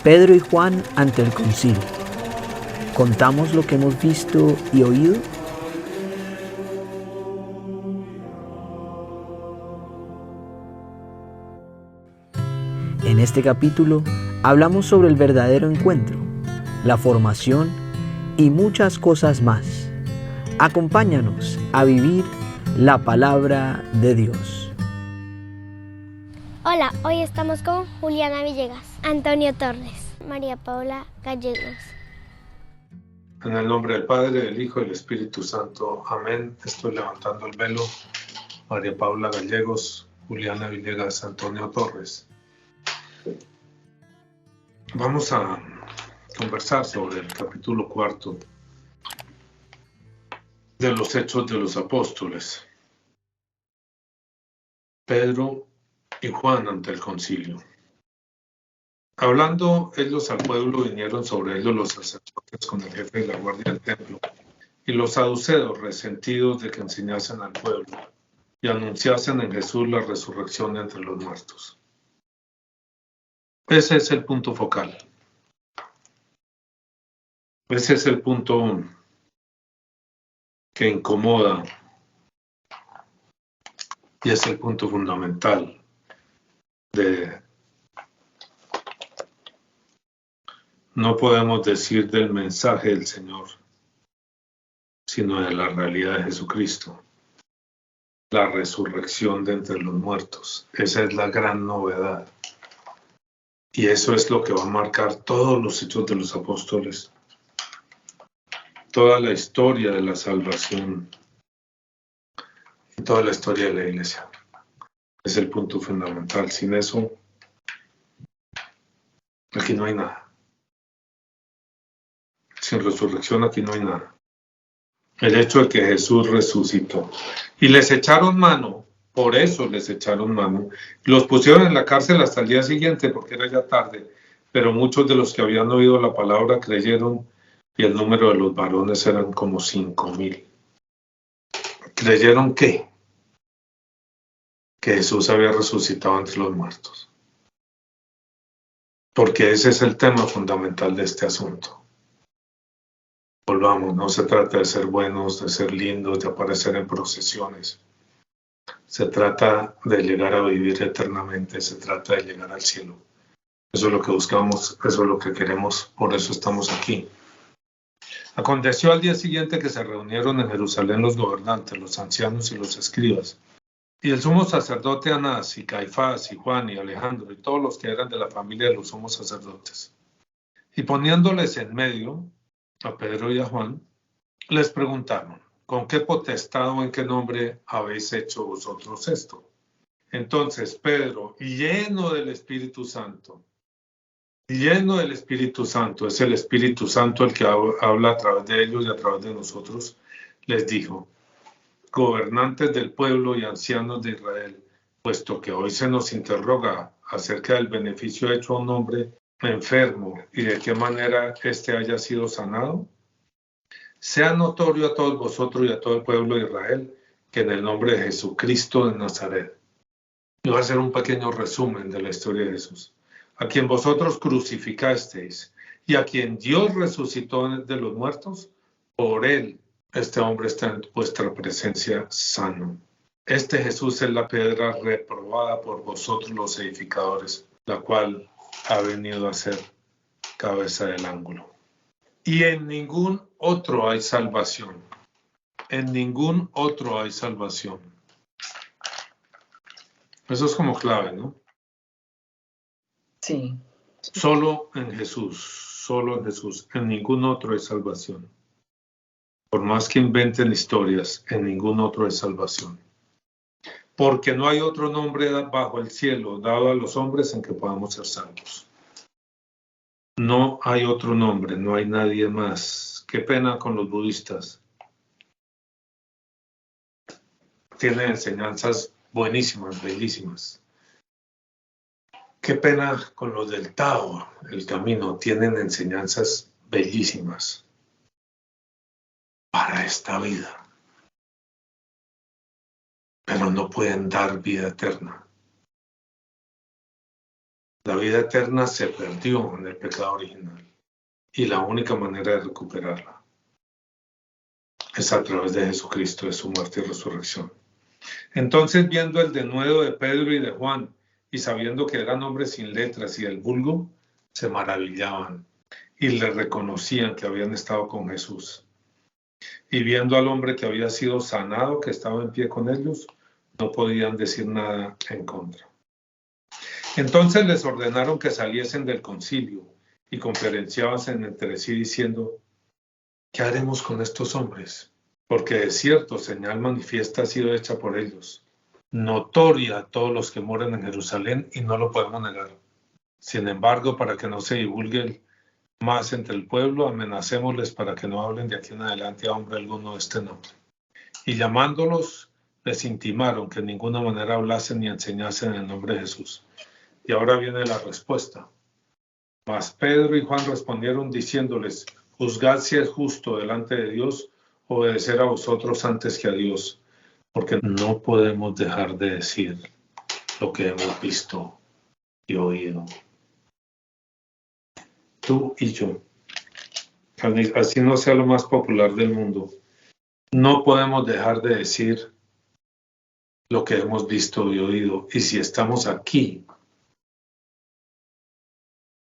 Pedro y Juan ante el concilio. ¿Contamos lo que hemos visto y oído? En este capítulo hablamos sobre el verdadero encuentro, la formación y muchas cosas más. Acompáñanos a vivir la palabra de Dios. Hola, hoy estamos con Juliana Villegas, Antonio Torres, María Paula Gallegos. En el nombre del Padre, del Hijo y del Espíritu Santo. Amén. Estoy levantando el velo. María Paula Gallegos, Juliana Villegas, Antonio Torres. Vamos a conversar sobre el capítulo 4 de los Hechos de los Apóstoles. Pedro y Juan ante el concilio. Hablando ellos al pueblo, vinieron sobre ellos los sacerdotes con el jefe de la guardia del templo y los saduceos, resentidos de que enseñasen al pueblo y anunciasen en Jesús la resurrección de entre los muertos. Ese es el punto focal. Ese es el punto que incomoda y es el punto fundamental no podemos decir del mensaje del Señor, sino de la realidad de Jesucristo, la resurrección de entre los muertos. Esa es la gran novedad. Y eso es lo que va a marcar todos los hechos de los apóstoles, toda la historia de la salvación y toda la historia de la iglesia. Es el punto fundamental. Sin eso, aquí no hay nada. Sin resurrección aquí no hay nada. El hecho de que Jesús resucitó. Y les echaron mano, por eso les echaron mano. Los pusieron en la cárcel hasta el día siguiente porque era ya tarde. Pero muchos de los que habían oído la palabra creyeron y el número de los varones eran como 5,000. ¿Creyeron qué? Que Jesús había resucitado entre los muertos. Porque ese es el tema fundamental de este asunto. Volvamos, no se trata de ser buenos, de ser lindos, de aparecer en procesiones. Se trata de llegar a vivir eternamente, se trata de llegar al cielo. Eso es lo que buscamos, eso es lo que queremos, por eso estamos aquí. Aconteció al día siguiente que se reunieron en Jerusalén los gobernantes, los ancianos y los escribas. Y el sumo sacerdote Anás, y Caifás, y Juan, y Alejandro, y todos los que eran de la familia de los sumos sacerdotes. Y poniéndoles en medio, a Pedro y a Juan, les preguntaron, ¿con qué potestad o en qué nombre habéis hecho vosotros esto? Entonces Pedro, lleno del Espíritu Santo, es el Espíritu Santo el que habla a través de ellos y a través de nosotros, les dijo, gobernantes del pueblo y ancianos de Israel, puesto que hoy se nos interroga acerca del beneficio hecho a un hombre enfermo y de qué manera éste haya sido sanado, sea notorio a todos vosotros y a todo el pueblo de Israel que en el nombre de Jesucristo de Nazaret. Yo voy a hacer un pequeño resumen de la historia de Jesús. A quien vosotros crucificasteis y a quien Dios resucitó de los muertos, por él este hombre está en vuestra presencia sano. Este Jesús es la piedra reprobada por vosotros los edificadores, la cual ha venido a ser cabeza del ángulo. Y en ningún otro hay salvación. En ningún otro hay salvación. Eso es como clave, ¿no? Sí. Solo en Jesús, en ningún otro hay salvación. Por más que inventen historias, en ningún otro hay salvación. Porque no hay otro nombre bajo el cielo dado a los hombres en que podamos ser salvos. No hay otro nombre, no hay nadie más. Qué pena con los budistas. Tienen enseñanzas buenísimas, bellísimas. Qué pena con los del Tao, el camino. Tienen enseñanzas bellísimas para esta vida. Pero no pueden dar vida eterna. La vida eterna se perdió en el pecado original y la única manera de recuperarla es a través de Jesucristo, de su muerte y resurrección. Entonces, viendo el denuedo de Pedro y de Juan y sabiendo que eran hombres sin letras y del vulgo, se maravillaban y le reconocían que habían estado con Jesús. Y viendo al hombre que había sido sanado, que estaba en pie con ellos, no podían decir nada en contra. Entonces les ordenaron que saliesen del concilio y conferenciaban entre sí diciendo: ¿qué haremos con estos hombres? Porque de cierto señal manifiesta ha sido hecha por ellos, notoria a todos los que moran en Jerusalén, y no lo podemos negar. Sin embargo, para que no se divulgue más entre el pueblo, amenacémosles para que no hablen de aquí en adelante a hombre alguno de este nombre. Y llamándolos, les intimaron que en ninguna manera hablasen ni enseñasen en el nombre de Jesús. Y ahora viene la respuesta. Mas Pedro y Juan respondieron diciéndoles: juzgad si es justo delante de Dios obedecer a vosotros antes que a Dios, porque no podemos dejar de decir lo que hemos visto y oído. Tú y yo, así no sea lo más popular del mundo, no podemos dejar de decir lo que hemos visto y oído. Y si estamos aquí,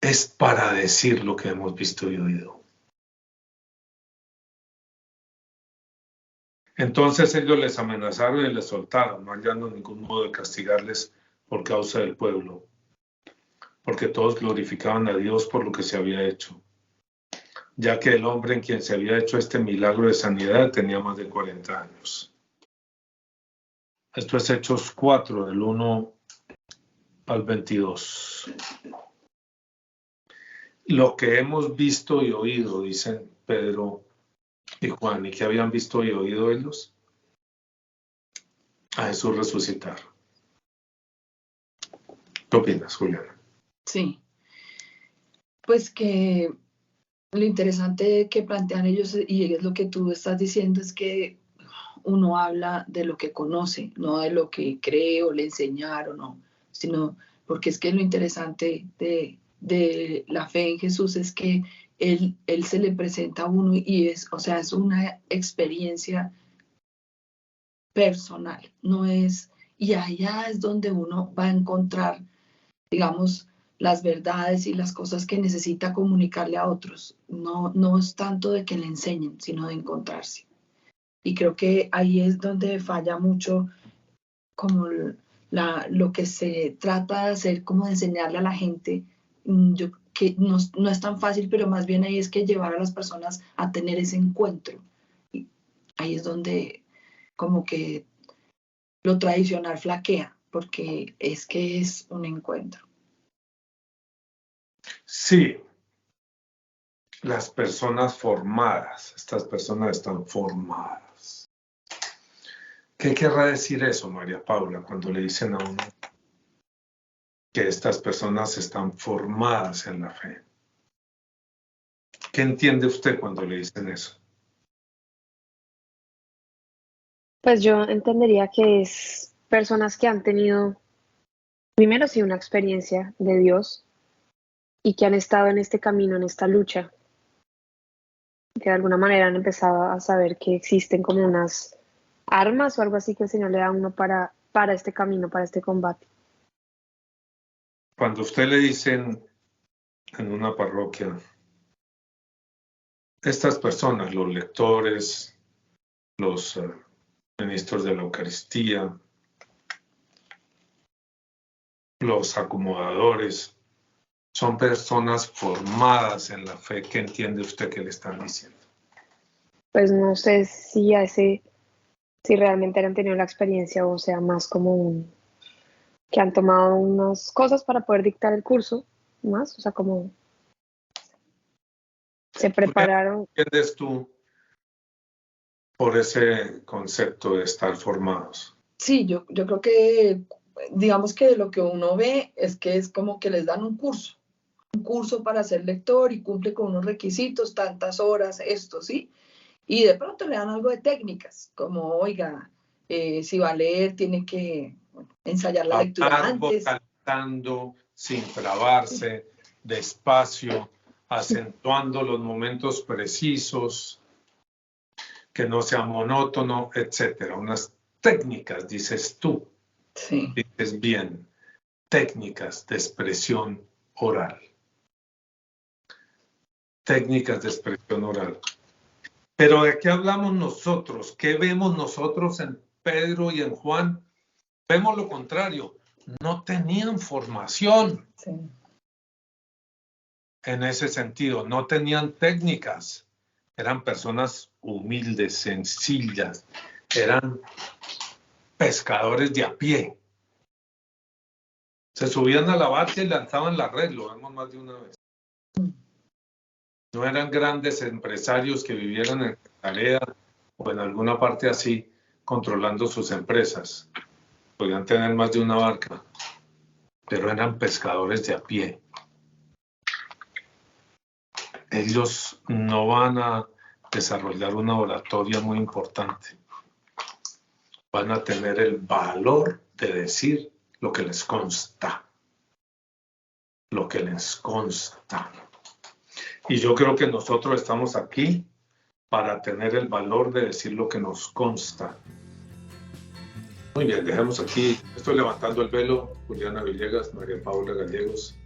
es para decir lo que hemos visto y oído. Entonces ellos les amenazaron y les soltaron, no hallando ningún modo de castigarles por causa del pueblo, porque todos glorificaban a Dios por lo que se había hecho, ya que el hombre en quien se había hecho este milagro de sanidad tenía más de 40 años. Esto es Hechos 4, del 1 al 22. Lo que hemos visto y oído, dicen Pedro y Juan. ¿Y qué habían visto y oído ellos? A Jesús resucitar. ¿Qué opinas, Juliana? Sí, pues que lo interesante que plantean ellos, y es lo que tú estás diciendo, es que uno habla de lo que conoce, no de lo que cree o le enseñaron, no, sino porque es que lo interesante de la fe en Jesús es que él se le presenta a uno y es una experiencia personal, no es, y allá es donde uno va a encontrar, digamos, las verdades y las cosas que necesita comunicarle a otros. No es tanto de que le enseñen, sino de encontrarse. Y creo que ahí es donde falla mucho como lo que se trata de hacer, como de enseñarle a la gente, que no es tan fácil, pero más bien ahí es que llevar a las personas a tener ese encuentro. Y ahí es donde como que lo tradicional flaquea, porque es que es un encuentro. Sí, las personas formadas, estas personas están formadas. ¿Qué querrá decir eso, María Paula, cuando le dicen a uno que estas personas están formadas en la fe? ¿Qué entiende usted cuando le dicen eso? Pues yo entendería que es personas que han tenido, primero sí, una experiencia de Dios y que han estado en este camino, en esta lucha, que de alguna manera han empezado a saber que existen como unas armas o algo así que el Señor le da a uno para este camino, para este combate. Cuando usted le dicen en una parroquia, estas personas, los lectores, los ministros de la Eucaristía, los acomodadores, son personas formadas en la fe, ¿qué entiende usted que le están diciendo? Pues no sé si realmente han tenido la experiencia o sea más como que han tomado unas cosas para poder dictar el curso, más, o sea, como se prepararon. ¿Qué entiendes tú por ese concepto de estar formados? Sí, yo creo que, digamos que lo que uno ve es que es como que les dan un curso para ser lector y cumple con unos requisitos, tantas horas, esto, ¿sí? Y de pronto le dan algo de técnicas, como, oiga, si va a leer, tiene que ensayar la lectura antes. Vocalizando, sin trabarse, despacio, acentuando los momentos precisos, que no sea monótono, etc. Unas técnicas, dices tú, Sí. dices bien, técnicas de expresión oral. Técnicas de expresión oral. Pero ¿de qué hablamos nosotros? ¿Qué vemos nosotros en Pedro y en Juan? Vemos lo contrario. No tenían formación Sí. en ese sentido. No tenían técnicas. Eran personas humildes, sencillas. Eran pescadores de a pie. Se subían a la barca y lanzaban la red. Lo vemos más de una vez. No eran grandes empresarios que vivieran en Tarea o en alguna parte así, controlando sus empresas. Podían tener más de una barca, pero eran pescadores de a pie. Ellos no van a desarrollar una oratoria muy importante. Van a tener el valor de decir lo que les consta. Lo que les consta. Y yo creo que nosotros estamos aquí para tener el valor de decir lo que nos consta. Muy bien, dejemos aquí. Estoy levantando el velo. Juliana Villegas, María Paula Gallegos.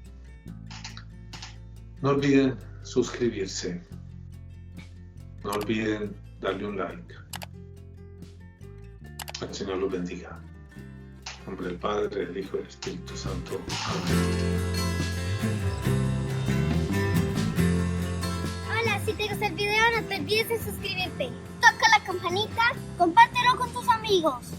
No olviden suscribirse. No olviden darle un like. El Señor los bendiga. En nombre del Padre, del Hijo y del Espíritu Santo. Amén. Hola, si te gustó el video no te olvides de suscribirte. Toca la campanita, compártelo con tus amigos.